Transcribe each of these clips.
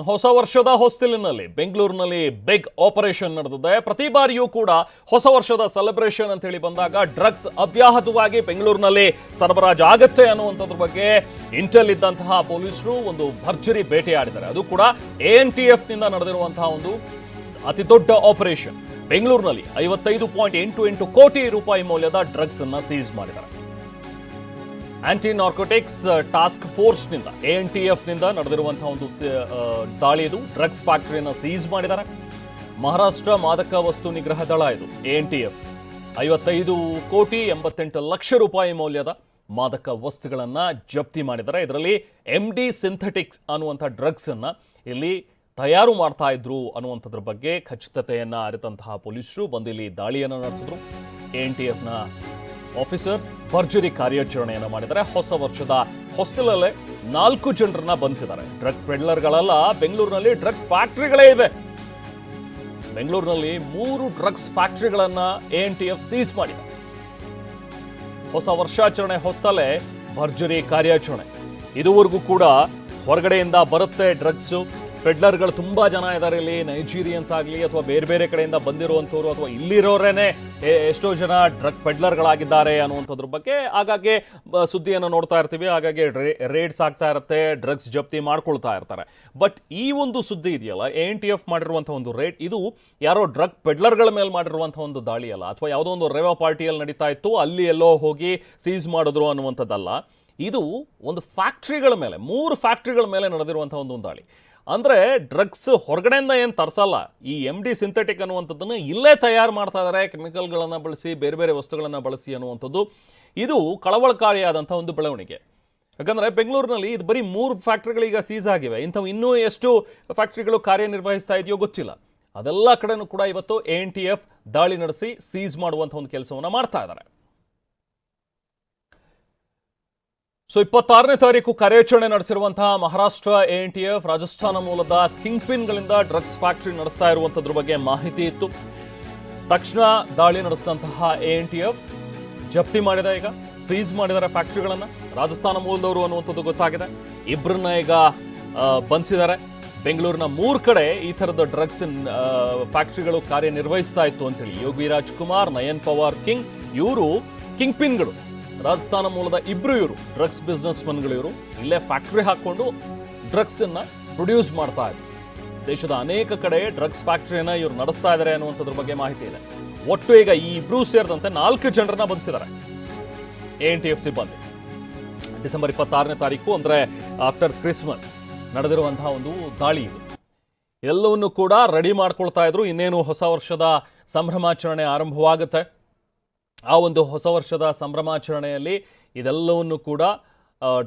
ಹೊಸ ವರ್ಷದ ಹೊಸ್ತಿಲಿನಲ್ಲಿ ಬೆಂಗಳೂರಿನಲ್ಲಿ ಬಿಗ್ ಆಪರೇಷನ್ ನಡೆದಿದೆ. ಪ್ರತಿ ಬಾರಿಯೂ ಕೂಡ ಹೊಸ ವರ್ಷದ ಸೆಲೆಬ್ರೇಷನ್ ಅಂತ ಹೇಳಿ ಬಂದಾಗ ಡ್ರಗ್ಸ್ ಅವ್ಯಾಹತವಾಗಿ ಬೆಂಗಳೂರಿನಲ್ಲಿ ಸರಬರಾಜು ಆಗುತ್ತೆ ಅನ್ನುವಂಥದ್ರ ಬಗ್ಗೆ ಇಂಟೆಲ್ ಇದ್ದಂತಹ ಪೊಲೀಸರು ಒಂದು ಭರ್ಜರಿ ಬೇಟೆಯಾಡಿದ್ದಾರೆ. ಅದು ಕೂಡ ANTF ನಿಂದ ನಡೆದಿರುವಂತಹ ಒಂದು ಅತಿ ದೊಡ್ಡ ಆಪರೇಷನ್. ಬೆಂಗಳೂರಿನಲ್ಲಿ 55.88 ಕೋಟಿ ರೂಪಾಯಿ ಮೌಲ್ಯದ ಡ್ರಗ್ಸ್ ಅನ್ನ ಸೀಸ್ ಮಾಡಿದ್ದಾರೆ. ಆಂಟಿ ನಾರ್ಕೋಟಿಕ್ಸ್ ಟಾಸ್ಕ್ ಫೋರ್ಸ್ ನಿಂದ ANTF ನಿಂದ ನಡೆದಿರುವಂತಹ ಒಂದು ದಾಳಿ. ಇದು ಡ್ರಗ್ಸ್ ಫ್ಯಾಕ್ಟರಿಯನ್ನು ಸೀಸ್ ಮಾಡಿದ್ದಾರೆ. ಮಹಾರಾಷ್ಟ್ರ ಮಾದಕ ವಸ್ತು ನಿಗ್ರಹ ದಳ ಇದು ANTF 55.88 ಲಕ್ಷ ರೂಪಾಯಿ ಮೌಲ್ಯದ ಮಾದಕ ವಸ್ತುಗಳನ್ನ ಜಪ್ತಿ ಮಾಡಿದ್ದಾರೆ. ಇದರಲ್ಲಿ MD ಸಿಂಥೆಟಿಕ್ಸ್ ಅನ್ನುವಂಥ ಡ್ರಗ್ಸ್ ಅನ್ನ ಇಲ್ಲಿ ತಯಾರು ಮಾಡ್ತಾ ಇದ್ರು ಅನ್ನುವಂಥದ್ರ ಬಗ್ಗೆ ಖಚಿತತೆಯನ್ನ ಅರಿತಂತಹ ಪೊಲೀಸರು ಬಂದು ಇಲ್ಲಿ ದಾಳಿಯನ್ನು ನಡೆಸಿದ್ರು. ANTF ನ ಆಫೀಸರ್ಸ್ ಭರ್ಜರಿ ಕಾರ್ಯಾಚರಣೆಯನ್ನು ಮಾಡಿದ್ದಾರೆ. ಹೊಸ ವರ್ಷದ ಹೊಸ್ತಿಲಲ್ಲೇ 4 ಜನರನ್ನ ಬಂಧಿಸಿದ್ದಾರೆ. ಡ್ರಗ್ ಪೆಡ್ಲರ್ಗಳೆಲ್ಲ ಬೆಂಗಳೂರಿನಲ್ಲಿ ಡ್ರಗ್ಸ್ ಫ್ಯಾಕ್ಟರಿಗಳೇ ಇವೆ. ಬೆಂಗಳೂರಿನಲ್ಲಿ 3 ಡ್ರಗ್ಸ್ ಫ್ಯಾಕ್ಟರಿಗಳನ್ನ ANTF ಸೀಸ್ ಮಾಡಿದೆ. ಹೊಸ ವರ್ಷಾಚರಣೆ ಹೊತ್ತಲೇ ಭರ್ಜರಿ ಕಾರ್ಯಾಚರಣೆ. ಇದುವರೆಗೂ ಕೂಡ ಹೊರಗಡೆಯಿಂದ ಬರುತ್ತೆ ಡ್ರಗ್ಸು. ಪೆಡ್ಲರ್ಗಳು ತುಂಬಾ ಜನ ಇದ್ದಾರೆ ಇಲ್ಲಿ, ನೈಜೀರಿಯನ್ಸ್ ಆಗಲಿ ಅಥವಾ ಬೇರೆ ಬೇರೆ ಕಡೆಯಿಂದ ಬಂದಿರುವಂಥವ್ರು ಅಥವಾ ಇಲ್ಲಿರೋರೇನೆ ಎಷ್ಟೋ ಜನ ಡ್ರಗ್ ಪೆಡ್ಲರ್ಗಳಾಗಿದ್ದಾರೆ ಅನ್ನುವಂಥದ್ರ ಬಗ್ಗೆ ಆಗಾಗ್ಗೆ ಸುದ್ದಿಯನ್ನು ನೋಡ್ತಾ ಇರ್ತೀವಿ. ಹಾಗಾಗಿ ರೇಡ್ಸ್ ಆಗ್ತಾ ಇರುತ್ತೆ, ಡ್ರಗ್ಸ್ ಜಪ್ತಿ ಮಾಡ್ಕೊಳ್ತಾ ಇರ್ತಾರೆ. ಬಟ್ ಈ ಒಂದು ಸುದ್ದಿ ಇದೆಯಲ್ಲ, ANTF ಮಾಡಿರುವಂಥ ಒಂದು ರೇಡ್, ಇದು ಯಾರೋ ಡ್ರಗ್ ಪೆಡ್ಲರ್ಗಳ ಮೇಲೆ ಮಾಡಿರುವಂಥ ಒಂದು ದಾಳಿ ಅಲ್ಲ, ಅಥವಾ ಯಾವುದೋ ಒಂದು ರೇವಾ ಪಾರ್ಟಿಯಲ್ಲಿ ನಡೀತಾ ಇತ್ತು ಅಲ್ಲಿ ಎಲ್ಲೋ ಹೋಗಿ ಸೀಸ್ ಮಾಡಿದ್ರು ಅನ್ನುವಂಥದ್ದಲ್ಲ. ಇದು ಒಂದು ಫ್ಯಾಕ್ಟ್ರಿಗಳ ಮೇಲೆ, 3 ಫ್ಯಾಕ್ಟ್ರಿಗಳ ಮೇಲೆ ನಡೆದಿರುವಂಥ ಒಂದು ದಾಳಿ. ಅಂದರೆ ಡ್ರಗ್ಸ್ ಹೊರಗಡೆಯಿಂದ ಏನು ತರಿಸಲ್ಲ, ಈ MD ಸಿಂಥೆಟಿಕ್ ಅನ್ನುವಂಥದ್ದನ್ನು ಇಲ್ಲೇ ತಯಾರು ಮಾಡ್ತಾ ಇದ್ದಾರೆ, ಕೆಮಿಕಲ್ಗಳನ್ನು ಬಳಸಿ, ಬೇರೆ ಬೇರೆ ವಸ್ತುಗಳನ್ನು ಬಳಸಿ ಅನ್ನುವಂಥದ್ದು. ಇದು ಕಳವಳಕಾರಿಯಾದಂಥ ಒಂದು ಬೆಳವಣಿಗೆ. ಯಾಕಂದರೆ ಬೆಂಗಳೂರಿನಲ್ಲಿ ಇದು ಬರೀ 3 ಫ್ಯಾಕ್ಟ್ರಿಗಳೀಗ ಸೀಸ್ ಆಗಿವೆ. ಇಂಥವು ಇನ್ನೂ ಎಷ್ಟು ಫ್ಯಾಕ್ಟ್ರಿಗಳು ಕಾರ್ಯನಿರ್ವಹಿಸ್ತಾ ಇದೆಯೋ ಗೊತ್ತಿಲ್ಲ. ಅದೆಲ್ಲ ಕಡೆನೂ ಕೂಡ ಇವತ್ತು ANTF ದಾಳಿ ನಡೆಸಿ ಸೀಸ್ ಮಾಡುವಂಥ ಒಂದು ಕೆಲಸವನ್ನು ಮಾಡ್ತಾ ಇದ್ದಾರೆ. ಸೊ 26ನೇ ತಾರೀಕು ಕಾರ್ಯಾಚರಣೆ ನಡೆಸಿರುವಂತಹ ಮಹಾರಾಷ್ಟ್ರ ANTF ರಾಜಸ್ಥಾನ ಮೂಲದ ಕಿಂಗ್ ಪಿನ್ಗಳಿಂದ ಡ್ರಗ್ಸ್ ಫ್ಯಾಕ್ಟರಿ ನಡೆಸ್ತಾ ಇರುವಂಥದ್ರ ಬಗ್ಗೆ ಮಾಹಿತಿ ಇತ್ತು. ತಕ್ಷಣ ದಾಳಿ ನಡೆಸಿದಂತಹ ANTF ಜಪ್ತಿ ಮಾಡಿದೆ, ಈಗ ಸೀಸ್ ಮಾಡಿದ್ದಾರೆ ಫ್ಯಾಕ್ಟರಿಗಳನ್ನು. ರಾಜಸ್ಥಾನ ಮೂಲದವರು ಅನ್ನುವಂಥದ್ದು ಗೊತ್ತಾಗಿದೆ. ಇಬ್ಬರನ್ನ ಈಗ ಬಂಧಿಸಿದ್ದಾರೆ. ಬೆಂಗಳೂರಿನ 3 ಕಡೆ ಈ ಥರದ ಡ್ರಗ್ಸ್ ಫ್ಯಾಕ್ಟರಿಗಳು ಕಾರ್ಯನಿರ್ವಹಿಸ್ತಾ ಇತ್ತು ಅಂತೇಳಿ ಯೋಗಿ ರಾಜ್ಕುಮಾರ್, ನಯನ್ ಪವಾರ್ ಕಿಂಗ್, ಇವರು ಕಿಂಗ್ ಪಿನ್ಗಳು. ರಾಜಸ್ಥಾನ ಮೂಲದ ಇಬ್ರು ಇವರು ಡ್ರಗ್ಸ್ ಬಿಸ್ನೆಸ್ ಮನ್ಗಳು. ಇವರು ಇಲ್ಲೇ ಫ್ಯಾಕ್ಟರಿ ಹಾಕೊಂಡು ಡ್ರಗ್ಸ್ ಅನ್ನ ಪ್ರೊಡ್ಯೂಸ್ ಮಾಡ್ತಾ ಇದ್ರು. ದೇಶದ ಅನೇಕ ಕಡೆ ಡ್ರಗ್ಸ್ ಫ್ಯಾಕ್ಟರಿಯನ್ನ ಇವರು ನಡೆಸ್ತಾ ಇದ್ದಾರೆ ಅನ್ನುವಂಥದ್ರ ಬಗ್ಗೆ ಮಾಹಿತಿ ಇದೆ. ಒಟ್ಟು ಈಗ ಈ ಇಬ್ರು ಸೇರಿದಂತೆ 4 ಜನರನ್ನ ಬಂಧಿಸಿದ್ದಾರೆ ANTF ಸಿಬ್ಬಂದಿ. ಡಿಸೆಂಬರ್ 26ನೇ ತಾರೀಕು ಅಂದ್ರೆ ಆಫ್ಟರ್ ಕ್ರಿಸ್ಮಸ್ ನಡೆದಿರುವಂತಹ ಒಂದು ದಾಳಿ ಇದು. ಎಲ್ಲವನ್ನೂ ಕೂಡ ರೆಡಿ ಮಾಡ್ಕೊಳ್ತಾ ಇದ್ರು. ಇನ್ನೇನು ಹೊಸ ವರ್ಷದ ಸಂಭ್ರಮಾಚರಣೆ ಆರಂಭವಾಗುತ್ತೆ. ಆ ಒಂದು ಹೊಸ ವರ್ಷದ ಸಂಭ್ರಮಾಚರಣೆಯಲ್ಲಿ ಇದೆಲ್ಲವನ್ನು ಕೂಡ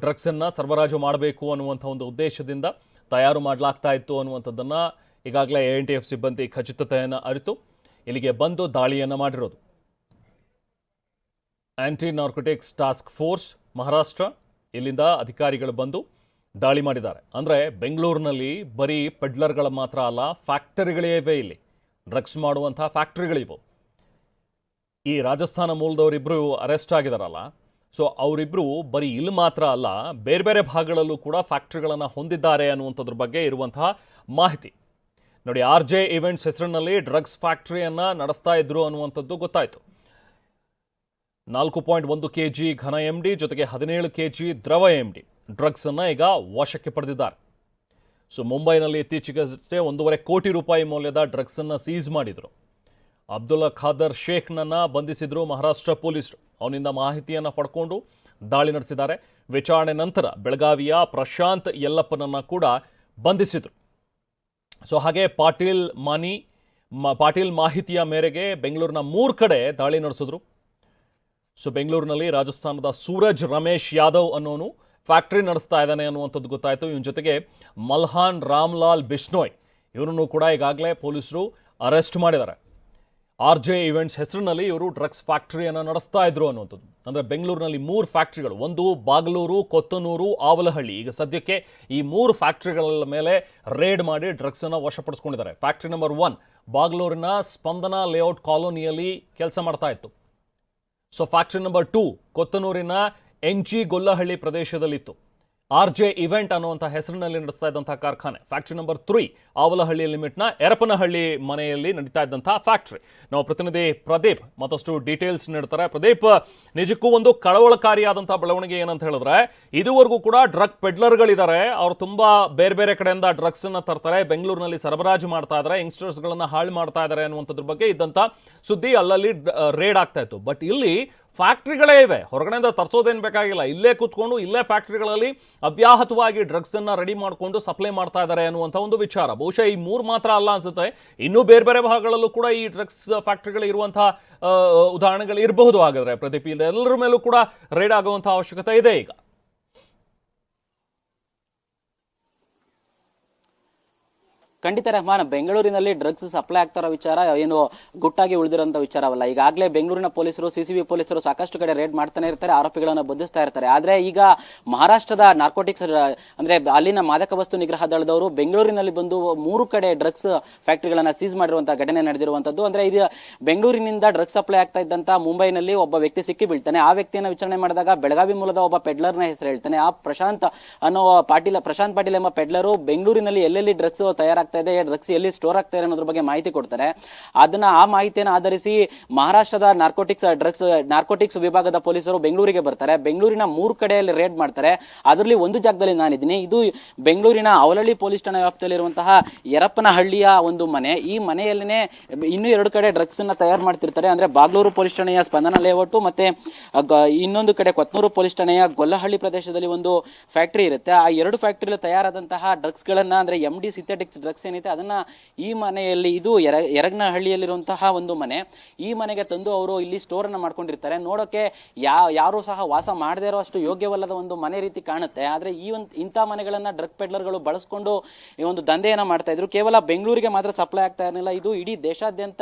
ಡ್ರಗ್ಸನ್ನು ಸರಬರಾಜು ಮಾಡಬೇಕು ಅನ್ನುವಂಥ ಒಂದು ಉದ್ದೇಶದಿಂದ ತಯಾರು ಮಾಡಲಾಗ್ತಾ ಇತ್ತು ಅನ್ನುವಂಥದ್ದನ್ನು ಈಗಾಗಲೇ ANTF ಸಿಬ್ಬಂದಿ ಖಚಿತತೆಯನ್ನು ಅರಿತು ಇಲ್ಲಿಗೆ ಬಂದು ದಾಳಿಯನ್ನು ಮಾಡಿರೋದು. Anti narcotics task force Maharashtra ಇಲ್ಲಿಂದ ಅಧಿಕಾರಿಗಳು ಬಂದು ದಾಳಿ ಮಾಡಿದ್ದಾರೆ. ಅಂದರೆ ಬೆಂಗಳೂರಿನಲ್ಲಿ ಬರೀ ಪೆಡ್ಲರ್ಗಳ ಮಾತ್ರ ಅಲ್ಲ, ಫ್ಯಾಕ್ಟರಿಗಳೇ ಇವೆ. ಇಲ್ಲಿ ಡ್ರಗ್ಸ್ ಮಾಡುವಂಥ ಫ್ಯಾಕ್ಟರಿಗಳಿವು. ಈ ರಾಜಸ್ಥಾನ ಮೂಲದವರಿಬ್ಬರು ಅರೆಸ್ಟ್ ಆಗಿದಾರಲ್ಲ, ಸೊ ಅವರಿಬ್ಬರು ಬರೀ ಇಲ್ಲಿ ಮಾತ್ರ ಅಲ್ಲ, ಬೇರೆ ಬೇರೆ ಭಾಗಗಳಲ್ಲೂ ಕೂಡ ಫ್ಯಾಕ್ಟ್ರಿಗಳನ್ನು ಹೊಂದಿದ್ದಾರೆ ಅನ್ನುವಂಥದ್ರ ಬಗ್ಗೆ ಇರುವಂತಹ ಮಾಹಿತಿ ನೋಡಿ. RJ ಇವೆಂಟ್ಸ್ ಹೆಸರಿನಲ್ಲಿ ಡ್ರಗ್ಸ್ ಫ್ಯಾಕ್ಟರಿಯನ್ನು ನಡೆಸ್ತಾ ಇದ್ರು ಅನ್ನುವಂಥದ್ದು ಗೊತ್ತಾಯಿತು. 4.1 kg ಘನ MD ಜೊತೆಗೆ 17 kg ದ್ರವ MD ಡ್ರಗ್ಸ್ ಅನ್ನ ಈಗ ವಶಕ್ಕೆ ಪಡೆದಿದ್ದಾರೆ. ಸೊ ಮುಂಬೈನಲ್ಲಿ ಇತ್ತೀಚೆಗಷ್ಟೇ 1.5 ಕೋಟಿ ರೂಪಾಯಿ ಮೌಲ್ಯದ ಡ್ರಗ್ಸ್ ಅನ್ನ ಸೀಸ್ ಮಾಡಿದ್ರು. ಅಬ್ದುಲ್ಲಾ ಖಾದರ್ ಶೇಖ್ನನ್ನ ಬಂಧಿಸಿದ್ರು ಮಹಾರಾಷ್ಟ್ರ ಪೊಲೀಸರು. ಅವನಿಂದ ಮಾಹಿತಿಯನ್ನು ಪಡ್ಕೊಂಡು ದಾಳಿ ನಡೆಸಿದ್ದಾರೆ. ವಿಚಾರಣೆ ನಂತರ ಬೆಳಗಾವಿಯ ಪ್ರಶಾಂತ್ ಯಲ್ಲಪ್ಪನನ್ನ ಕೂಡ ಬಂಧಿಸಿದ್ರು. ಸೊ ಹಾಗೆ ಪಾಟೀಲ್ ಮಾಹಿತಿಯ ಮೇರೆಗೆ ಬೆಂಗಳೂರಿನ 3 ಕಡೆ ದಾಳಿ ನಡೆಸಿದ್ರು. ಸೊ ಬೆಂಗಳೂರಿನಲ್ಲಿ ರಾಜಸ್ಥಾನದ ಸೂರಜ್ ರಮೇಶ್ ಯಾದವ್ ಅನ್ನೋನು ಫ್ಯಾಕ್ಟರಿ ನಡೆಸ್ತಾ ಇದ್ದಾನೆ ಅನ್ನುವಂಥದ್ದು ಗೊತ್ತಾಯಿತು. ಇವನ ಜೊತೆಗೆ ಮಲ್ಹಾನ್ ರಾಮ್ಲಾಲ್ ಬಿಷ್ಣೋಯ್ ಇವರನ್ನು ಕೂಡ ಈಗಾಗಲೇ ಪೊಲೀಸರು ಅರೆಸ್ಟ್ ಮಾಡಿದ್ದಾರೆ. RJ ಇವೆಂಟ್ಸ್ ಹೆಸರಿನಲ್ಲಿ ಇವರು ಡ್ರಗ್ಸ್ ಫ್ಯಾಕ್ಟರಿಯನ್ನು ನಡೆಸ್ತಾ ಇದ್ರು ಅನ್ನುವಂಥದ್ದು. ಅಂದರೆ ಬೆಂಗಳೂರಿನಲ್ಲಿ 3 ಫ್ಯಾಕ್ಟರಿಗಳು, ಒಂದು ಬಾಗಲೂರು, ಕೊತ್ತನೂರು, ಆವಲಹಳ್ಳಿ. ಈಗ ಸದ್ಯಕ್ಕೆ ಈ 3 ಫ್ಯಾಕ್ಟರಿಗಳ ಮೇಲೆ ರೇಡ್ ಮಾಡಿ ಡ್ರಗ್ಸನ್ನು ವಶಪಡಿಸ್ಕೊಂಡಿದ್ದಾರೆ. ಫ್ಯಾಕ್ಟರಿ ನಂಬರ್ 1 ಬಾಗಲೂರಿನ ಸ್ಪಂದನ ಲೇಔಟ್ ಕಾಲೋನಿಯಲ್ಲಿ ಕೆಲಸ ಮಾಡ್ತಾ ಇತ್ತು. ಸೊ ಫ್ಯಾಕ್ಟರಿ ನಂಬರ್ 2 ಕೊತ್ತನೂರಿನ NG ಗೊಲ್ಲಹಳ್ಳಿ ಪ್ರದೇಶದಲ್ಲಿತ್ತು. RJ ಇವೆಂಟ್ ಅನ್ನುವಂಥ ಹೆಸರಿನಲ್ಲಿ ನಡೆಸ್ತಾ ಇದ್ದಂತಹ ಕಾರ್ಖಾನೆ ಫ್ಯಾಕ್ಟರಿ ನಂಬರ್ 3 ಆವಲಹಳ್ಳಿ ಲಿಮಿಟ್ನ ಎರಪನಹಳ್ಳಿ ಮನೆಯಲ್ಲಿ ನಡೀತಾ ಇದ್ದಂತಹ ಫ್ಯಾಕ್ಟರಿ. ನಾವು ಪ್ರತಿನಿಧಿ ಪ್ರದೀಪ್ ಮತ್ತಷ್ಟು ಡೀಟೇಲ್ಸ್ ನೀಡ್ತಾರೆ. ಪ್ರದೀಪ್, ನಿಜಕ್ಕೂ ಒಂದು ಕಳವಳಕಾರಿಯಾದಂತಹ ಬೆಳವಣಿಗೆ ಏನಂತ ಹೇಳಿದ್ರೆ, ಇದುವರೆಗೂ ಕೂಡ ಡ್ರಗ್ ಪೆಡ್ಲರ್ಗಳಿದ್ದಾರೆ, ಅವರು ತುಂಬಾ ಬೇರೆ ಬೇರೆ ಕಡೆಯಿಂದ ಡ್ರಗ್ಸ್ ಅನ್ನ ತರ್ತಾರೆ, ಬೆಂಗಳೂರಿನಲ್ಲಿ ಸರಬರಾಜು ಮಾಡ್ತಾ ಇದ್ದಾರೆ, ಯಂಗ್ಸ್ಟರ್ಸ್ ಗಳನ್ನ ಹಾಳು ಮಾಡ್ತಾ ಇದ್ದಾರೆ ಅನ್ನುವಂಥದ್ರ ಬಗ್ಗೆ ಇದ್ದಂತ ಸುದ್ದಿ ಅಲ್ಲಲ್ಲಿ ರೇಡ್ ಆಗ್ತಾ ಇತ್ತು. ಬಟ್ ಇಲ್ಲಿ ಫ್ಯಾಕ್ಟ್ರಿಗಳೇ ಇವೆ, ಹೊರಗಡೆಯಿಂದ ತರಿಸೋದೇನು ಬೇಕಾಗಿಲ್ಲ, ಇಲ್ಲೇ ಕೂತ್ಕೊಂಡು ಇಲ್ಲೇ ಫ್ಯಾಕ್ಟ್ರಿಗಳಲ್ಲಿ ಅವ್ಯಾಹತವಾಗಿ ಡ್ರಗ್ಸ್ ಅನ್ನ ರೆಡಿ ಮಾಡಿಕೊಂಡು ಸಪ್ಲೈ ಮಾಡ್ತಾ ಇದ್ದಾರೆ ಅನ್ನುವಂಥ ಒಂದು ವಿಚಾರ. ಬಹುಶಃ ಈ 3 ಮಾತ್ರ ಅಲ್ಲ ಅನ್ಸುತ್ತೆ, ಇನ್ನೂ ಬೇರೆ ಬೇರೆ ಭಾಗಗಳಲ್ಲೂ ಕೂಡ ಈ ಡ್ರಗ್ಸ್ ಫ್ಯಾಕ್ಟ್ರಿಗಳು ಇರುವಂತಹ ಉದಾಹರಣೆಗಳು ಇರಬಹುದು. ಹಾಗಾದ್ರೆ ಪ್ರದೀಪ್, ಎಲ್ಲರ ಮೇಲೂ ಕೂಡ ರೇಡ್ ಆಗುವಂತಹ ಅವಶ್ಯಕತೆ ಇದೆ ಈಗ. ಖಂಡಿತ ರೆಹಮಾನ್, ಬೆಂಗಳೂರಿನಲ್ಲಿ ಡ್ರಗ್ಸ್ ಸಪ್ಲೈ ಆಗ್ತಾರೋ ವಿಚಾರ ಏನು ಗುಟ್ಟಾಗಿ ಉಳಿದಿರೋಂಥ ವಿಚಾರವಲ್ಲ. ಈಗಾಗಲೇ ಬೆಂಗಳೂರಿನ ಪೊಲೀಸರು, ಸಿಸಿಬಿ ಪೊಲೀಸರು ಸಾಕಷ್ಟು ಕಡೆ ರೇಡ್ ಮಾಡ್ತಾನೆ ಇರ್ತಾರೆ, ಆರೋಪಿಗಳನ್ನು ಬಂಧಿಸ್ತಾ ಇರ್ತಾರೆ. ಆದ್ರೆ ಈಗ ಮಹಾರಾಷ್ಟ್ರದ ನಾರ್ಕೋಟಿಕ್ಸ್ ಅಂದ್ರೆ ಅಲ್ಲಿನ ಮಾದಕ ವಸ್ತು ನಿಗ್ರಹ ದಳದವರು ಬೆಂಗಳೂರಿನಲ್ಲಿ ಬಂದು 3 ಕಡೆ ಡ್ರಗ್ಸ್ ಫ್ಯಾಕ್ಟರಿಗಳನ್ನ ಸೀಸ್ ಮಾಡಿರುವಂತಹ ಘಟನೆ ನಡೆದಿರುವಂತದ್ದು. ಅಂದ್ರೆ ಇದು ಬೆಂಗಳೂರಿನಿಂದ ಡ್ರಗ್ಸ್ ಸಪ್ಲೈ ಆಗ್ತಾ ಇದ್ದಂತ ಮುಂಬೈನಲ್ಲಿ ಒಬ್ಬ ವ್ಯಕ್ತಿ ಸಿಕ್ಕಿ ಬೀಳ್ತಾನೆ. ಆ ವ್ಯಕ್ತಿಯನ್ನು ವಿಚಾರಣೆ ಮಾಡಿದಾಗ ಬೆಳಗಾವಿ ಮೂಲದ ಒಬ್ಬ ಪೆಡ್ಲರ್ನ ಹೆಸರು ಹೇಳ್ತಾನೆ. ಆ ಪ್ರಶಾಂತ್ ಪಾಟೀಲ್ ಎಂಬ ಪೆಡ್ಲರು ಬೆಂಗಳೂರಿನಲ್ಲಿ ಎಲ್ಲೆಲ್ಲಿ ಡ್ರಗ್ಸ್ ತಯಾರಾಗ್ತಾ ಇದೆ, ಡ್ರಗ್ಸ್ ಎಲ್ಲಿ ಸ್ಟೋರ್ ಆಗ್ತಾ ಇದೆ ಅನ್ನೋದ್ರ ಬಗ್ಗೆ ಮಾಹಿತಿ ಕೊಡ್ತಾರೆ. ಆ ಮಾಹಿತಿಯನ್ನು ಆಧರಿಸಿ ಮಹಾರಾಷ್ಟ್ರದ ನಾರ್ಕೋಟಿಕ್ಸ್ ವಿಭಾಗದ ಪೊಲೀಸರು ಬೆಂಗಳೂರಿಗೆ ಬರ್ತಾರೆ. ಬೆಂಗಳೂರಿನ 3 ಕಡೆಯಲ್ಲಿ ರೇಡ್ ಮಾಡ್ತಾರೆ. ಅದರಲ್ಲಿ ಒಂದು ಜಾಗದಲ್ಲಿ ನಾನಿದ್ದೀನಿ. ಇದು ಬೆಂಗಳೂರಿನ ಅವಲಹಳ್ಳಿ ಪೊಲೀಸ್ ಠಾಣಾ ವ್ಯಾಪ್ತಿಯಲ್ಲಿರುವಂತಹ ಯರಪ್ಪನಹಳ್ಳಿಯ ಒಂದು ಮನೆ. ಈ ಮನೆಯಲ್ಲಿನೇ ಇನ್ನೂ 2 ಕಡೆ ಡ್ರಗ್ಸ್ ಅನ್ನ ತಯಾರು ಮಾಡ್ತಿರ್ತಾರೆ. ಅಂದ್ರೆ ಬಾಗ್ಲೂರು ಪೊಲೀಸ್ ಠಾಣೆಯ ಸ್ಪಂದನ ಲೇಔಟ್ ಮತ್ತೆ ಇನ್ನೊಂದು ಕಡೆ ಕೊತ್ನೂರು ಪೊಲೀಸ್ ಠಾಣೆಯ ಗೊಲ್ಲಹಳ್ಳಿ ಪ್ರದೇಶದಲ್ಲಿ ಒಂದು ಫ್ಯಾಕ್ಟರಿ ಇರುತ್ತೆ. ಆ 2 ಫ್ಯಾಕ್ಟರಿಯಲ್ಲಿ ತಯಾರಾದಂತಹ ಡ್ರಗ್ಸ್ ಗಳನ್ನ ಅಂದ್ರೆ MD ಸಿಂಥೆಟಿಕ್ಸ್ ಡ್ರಗ್ಸ್ ಏನಿದೆ ಅದನ್ನ ಈ ಮನೆಯಲ್ಲಿ, ಇದು ಯರಗನಹಳ್ಳಿಯಲ್ಲಿರುವಂತಹ ಒಂದು ಮನೆ, ಈ ಮನೆಗೆ ತಂದು ಅವರು ಇಲ್ಲಿ ಸ್ಟೋರ್ ಅನ್ನ ಮಾಡ್ಕೊಂಡಿರ್ತಾರೆ. ನೋಡೋಕೆ ಯಾರು ಸಹ ವಾಸ ಮಾಡದೇ ಇರೋ ಅಷ್ಟು ಯೋಗ್ಯವಲ್ಲದ ಒಂದು ಮನೆ ರೀತಿ ಕಾಣುತ್ತೆ. ಆದ್ರೆ ಇಂಥ ಮನೆಗಳನ್ನ ಡ್ರಗ್ ಪೆಡ್ಲರ್ಗಳು ಬಳಸ್ಕೊಂಡು ಈ ಒಂದು ದಂಧೆಯನ್ನ ಮಾಡ್ತಾ ಇದ್ರು. ಕೇವಲ ಬೆಂಗಳೂರಿಗೆ ಮಾತ್ರ ಸಪ್ಲೈ ಆಗ್ತಾ ಇರಲಿಲ್ಲ, ಇದು ಇಡೀ ದೇಶಾದ್ಯಂತ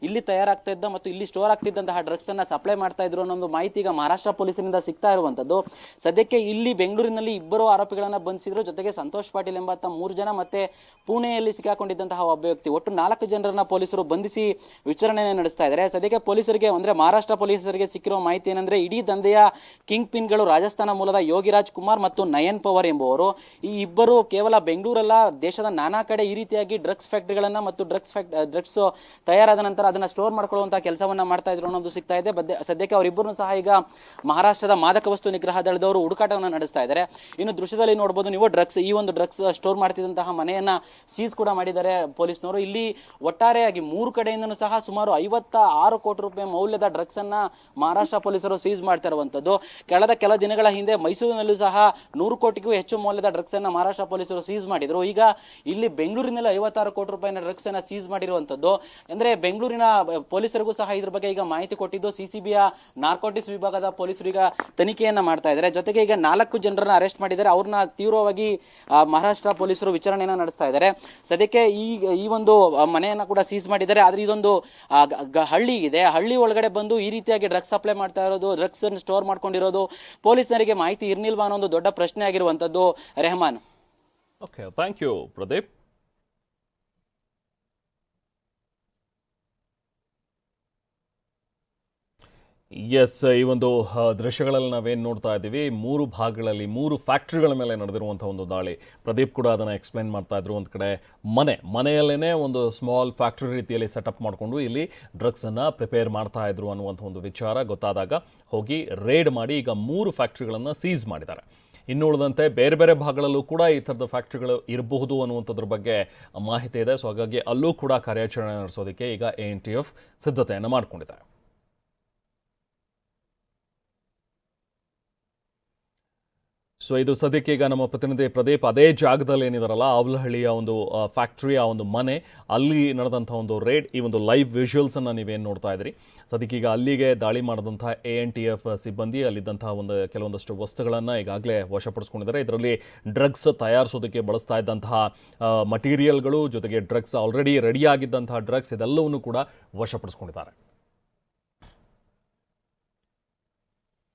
ಇಲ್ಲಿ ತಯಾರಾಗ್ತಾ ಇದ್ದ ಮತ್ತು ಇಲ್ಲಿ ಸ್ಟೋರ್ ಆಗ್ತಿದ್ದಂತಹ ಡ್ರಗ್ಸ್ ಅನ್ನ ಸಪ್ಲೈ ಮಾಡ್ತಾ ಇದ್ರು ಅನ್ನೋ ಒಂದು ಮಾಹಿತಿ ಈಗ ಮಹಾರಾಷ್ಟ್ರ ಪೊಲೀಸರಿಂದ ಸಿಗ್ತಾ ಇರುವಂತದ್ದು. ಸದ್ಯಕ್ಕೆ ಇಲ್ಲಿ ಬೆಂಗಳೂರಿನಲ್ಲಿ 2 ಆರೋಪಿಗಳನ್ನ ಬಂಧಿಸಿದ್ರು. ಜೊತೆಗೆ ಸಂತೋಷ್ ಪಾಟೀಲ್ ಎಂಬಂತ 3 ಜನ ಮತ್ತೆ ಪುಣೆಯಲ್ಲಿ ಸಿಕ್ಕಾಕೊಂಡಿದ್ದಂತಹ ಒಬ್ಬ ವ್ಯಕ್ತಿ, ಒಟ್ಟು 4 ಜನರನ್ನ ಪೊಲೀಸರು ಬಂಧಿಸಿ ವಿಚಾರಣೆ ನಡೆಸ್ತಾ ಇದ್ದಾರೆ. ಸದ್ಯಕ್ಕೆ ಪೊಲೀಸರಿಗೆ ಅಂದ್ರೆ ಮಹಾರಾಷ್ಟ್ರ ಪೊಲೀಸರಿಗೆ ಸಿಕ್ಕಿರುವ ಮಾಹಿತಿ ಏನಂದ್ರೆ, ಇಡೀ ದಂಧೆಯ ಕಿಂಗ್ ಪಿನ್ಗಳು ರಾಜಸ್ಥಾನ ಮೂಲದ ಯೋಗಿರಾಜ್ ಕುಮಾರ್ ಮತ್ತು ನಯನ್ ಪವರ್ ಎಂಬುವರು. ಈ ಇಬ್ಬರು ಕೇವಲ ಬೆಂಗಳೂರಲ್ಲ, ದೇಶದ ನಾನಾ ಕಡೆ ಈ ರೀತಿಯಾಗಿ ಡ್ರಗ್ಸ್ ಫ್ಯಾಕ್ಟರಿಗಳನ್ನ ಮತ್ತು ಡ್ರಗ್ಸ್ ತಯಾರಾದ ನಂತರ ಅದನ್ನ ಸ್ಟೋರ್ ಮಾಡ್ಕೊಳ್ಳುವಂತಹ ಕೆಲಸವನ್ನ ಮಾಡ್ತಾ ಇದ್ರು ಅನ್ನೋದು ಸಿಗ್ತಾ ಇದೆ. ಸದ್ಯಕ್ಕೆ ಅವರಿಬ್ಬರನ್ನು ಸಹ ಈಗ ಮಹಾರಾಷ್ಟ್ರದ ಮಾದಕ ವಸ್ತು ನಿಗ್ರಹ ದಳದವರು ಹುಡುಕಾಟವನ್ನು ನಡೆಸ್ತಾ ಇದ್ದಾರೆ. ಇನ್ನು ದೃಶ್ಯದಲ್ಲಿ ನೋಡಬಹುದು ನೀವು, ಈ ಒಂದು ಡ್ರಗ್ಸ್ ಸ್ಟೋರ್ ಮಾಡ್ತಿದ್ದಂತಹ ಮನೆಯನ್ನ ಸೀಸ್ ಕೂಡ ಮಾಡಿದ್ದಾರೆ ಪೊಲೀಸ್ನವರು. ಇಲ್ಲಿ ಒಟ್ಟಾರೆಯಾಗಿ 3 ಕಡೆಯಿಂದನೂ ಸಹ ಸುಮಾರು 56 ಕೋಟಿ ರೂಪಾಯಿ ಮೌಲ್ಯದ ಡ್ರಗ್ಸ್ ಅನ್ನ ಮಹಾರಾಷ್ಟ್ರ ಪೊಲೀಸರು ಸೀಸ್ ಮಾಡ್ತಾ ಇರುವಂತದ್ದು. ಕಳೆದ ಕೆಲ ದಿನಗಳ ಹಿಂದೆ ಮೈಸೂರಿನಲ್ಲೂ ಸಹ 100 ಕೋಟಿಗೂ ಹೆಚ್ಚು ಮೌಲ್ಯದ ಡ್ರಗ್ಸ್ ಅನ್ನ ಮಹಾರಾಷ್ಟ್ರ ಪೊಲೀಸರು ಸೀಸ್ ಮಾಡಿದ್ರು. ಈಗ ಇಲ್ಲಿ ಬೆಂಗಳೂರಿನಲ್ಲಿ 56 ಕೋಟಿ ರೂಪಾಯಿನ ಡ್ರಗ್ಸ್ ಅನ್ನ ಸೀಸ್ ಮಾಡಿರುವಂತದ್ದು. ಅಂದ್ರೆ ಬೆಂಗಳೂರಿನ ಪೊಲೀಸರಿಗೂ ಸಹ ಇದ್ರ ಬಗ್ಗೆ ಈಗ ಮಾಹಿತಿ ಕೊಟ್ಟಿದ್ದು ಸಿಸಿಬಿಯ ನಾರ್ಕೋಟಿಕ್ಸ್ ವಿಭಾಗದ ಪೊಲೀಸರು ಈಗ ತನಿಖೆಯನ್ನ ಮಾಡ್ತಾ ಇದ್ದಾರೆ. ಜೊತೆಗೆ ಈಗ 4 ಜನರನ್ನ ಅರೆಸ್ಟ್ ಮಾಡಿದ್ದಾರೆ. ಅವ್ರನ್ನ ತೀವ್ರವಾಗಿ ಮಹಾರಾಷ್ಟ್ರ ಪೊಲೀಸರು ವಿಚಾರಣೆಯನ್ನ ನಡೆಸ್ತಾ ಇದ್ದಾರೆ. ಸದ್ಯಕ್ಕೆ ಈ ಒಂದು ಮನೆಯನ್ನ ಕೂಡ ಸೀಸ್ ಮಾಡಿದ್ದಾರೆ. ಆದ್ರೆ ಇದೊಂದು ಹಳ್ಳಿ ಇದೆ, ಹಳ್ಳಿ ಒಳಗಡೆ ಬಂದು ಈ ರೀತಿಯಾಗಿ ಡ್ರಗ್ಸ್ ಸಪ್ಲೈ ಮಾಡ್ತಾ ಇರೋದು, ಡ್ರಗ್ಸ್ ಅನ್ನು ಸ್ಟೋರ್ ಮಾಡ್ಕೊಂಡಿರೋದು ಪೊಲೀಸರಿಗೆ ಮಾಹಿತಿ ಇರ್ನಿಲ್ವಾ ಅನ್ನೋ ಒಂದು ದೊಡ್ಡ ಪ್ರಶ್ನೆ ಆಗಿರುವಂತದ್ದು Rehman. Okay, thank you Pradeep. Yes, ಈ ಒಂದು ದೃಶ್ಯಗಳಲ್ಲಿ ನಾವೇನು ನೋಡ್ತಾ ಇದ್ದೀವಿ, 3 ಭಾಗಗಳಲ್ಲಿ 3 ಫ್ಯಾಕ್ಟ್ರಿಗಳ ಮೇಲೆ ನಡೆದಿರುವಂಥ ಒಂದು ದಾಳಿ. ಪ್ರದೀಪ್ ಕೂಡ ಅದನ್ನು ಎಕ್ಸ್ಪ್ಲೈನ್ ಮಾಡ್ತಾ ಇದ್ರು. ಒಂದು ಕಡೆ ಮನೆಯಲ್ಲೇ ಒಂದು ಸ್ಮಾಲ್ ಫ್ಯಾಕ್ಟ್ರಿ ರೀತಿಯಲ್ಲಿ ಸೆಟಪ್ ಮಾಡಿಕೊಂಡು ಇಲ್ಲಿ ಡ್ರಗ್ಸನ್ನು ಪ್ರಿಪೇರ್ ಮಾಡ್ತಾ ಇದ್ರು ಅನ್ನುವಂಥ ಒಂದು ವಿಚಾರ ಗೊತ್ತಾದಾಗ ಹೋಗಿ ರೇಡ್ ಮಾಡಿ ಈಗ 3 ಫ್ಯಾಕ್ಟ್ರಿಗಳನ್ನು ಸೀಸ್ ಮಾಡಿದ್ದಾರೆ. ಇನ್ನು ಉಳಿದಂತೆ ಬೇರೆ ಬೇರೆ ಭಾಗಗಳಲ್ಲೂ ಕೂಡ ಈ ಥರದ ಫ್ಯಾಕ್ಟ್ರಿಗಳು ಇರಬಹುದು ಅನ್ನುವಂಥದ್ರ ಬಗ್ಗೆ ಮಾಹಿತಿ ಇದೆ. ಸೊ ಹಾಗಾಗಿ ಅಲ್ಲೂ ಕೂಡ ಕಾರ್ಯಾಚರಣೆ ನಡೆಸೋದಕ್ಕೆ ಈಗ ANTF ಸಿದ್ಧತೆಯನ್ನು ಮಾಡಿಕೊಂಡಿದೆ. ಸೊ ಇದು ಸದ್ಯಕ್ಕೆ ಈಗ ನಮ್ಮ ಪ್ರತಿನಿಧಿ ಪ್ರದೀಪ್ ಅದೇ ಜಾಗದಲ್ಲಿ ಏನಿದಾರಲ್ಲ, ಆವಲಹಳ್ಳಿಯ ಒಂದು ಫ್ಯಾಕ್ಟ್ರಿಯ ಒಂದು ಮನೆ, ಅಲ್ಲಿ ನಡೆದಂಥ ಒಂದು ರೇಡ್, ಈ ಒಂದು ಲೈವ್ ವಿಜುವಲ್ಸನ್ನು ನೀವೇನು ನೋಡ್ತಾ ಇದ್ದೀರಿ. ಸದ್ಯಕ್ಕೆ ಈಗ ಅಲ್ಲಿಗೆ ದಾಳಿ ಮಾಡಿದಂಥ ANTF ಸಿಬ್ಬಂದಿ ಅಲ್ಲಿದ್ದಂಥ ಕೆಲವೊಂದಷ್ಟು ವಸ್ತುಗಳನ್ನು ಈಗಾಗಲೇ ವಶಪಡಿಸ್ಕೊಂಡಿದ್ದಾರೆ. ಇದರಲ್ಲಿ ಡ್ರಗ್ಸ್ ತಯಾರಿಸೋದಕ್ಕೆ ಬಳಸ್ತಾ ಇದ್ದಂತಹ ಮಟೀರಿಯಲ್ಗಳು, ಜೊತೆಗೆ ಡ್ರಗ್ಸ್ ಆಲ್ರೆಡಿ ರೆಡಿಯಾಗಿದ್ದಂತಹ ಡ್ರಗ್ಸ್, ಇದೆಲ್ಲವನ್ನೂ ಕೂಡ ವಶಪಡಿಸ್ಕೊಂಡಿದ್ದಾರೆ.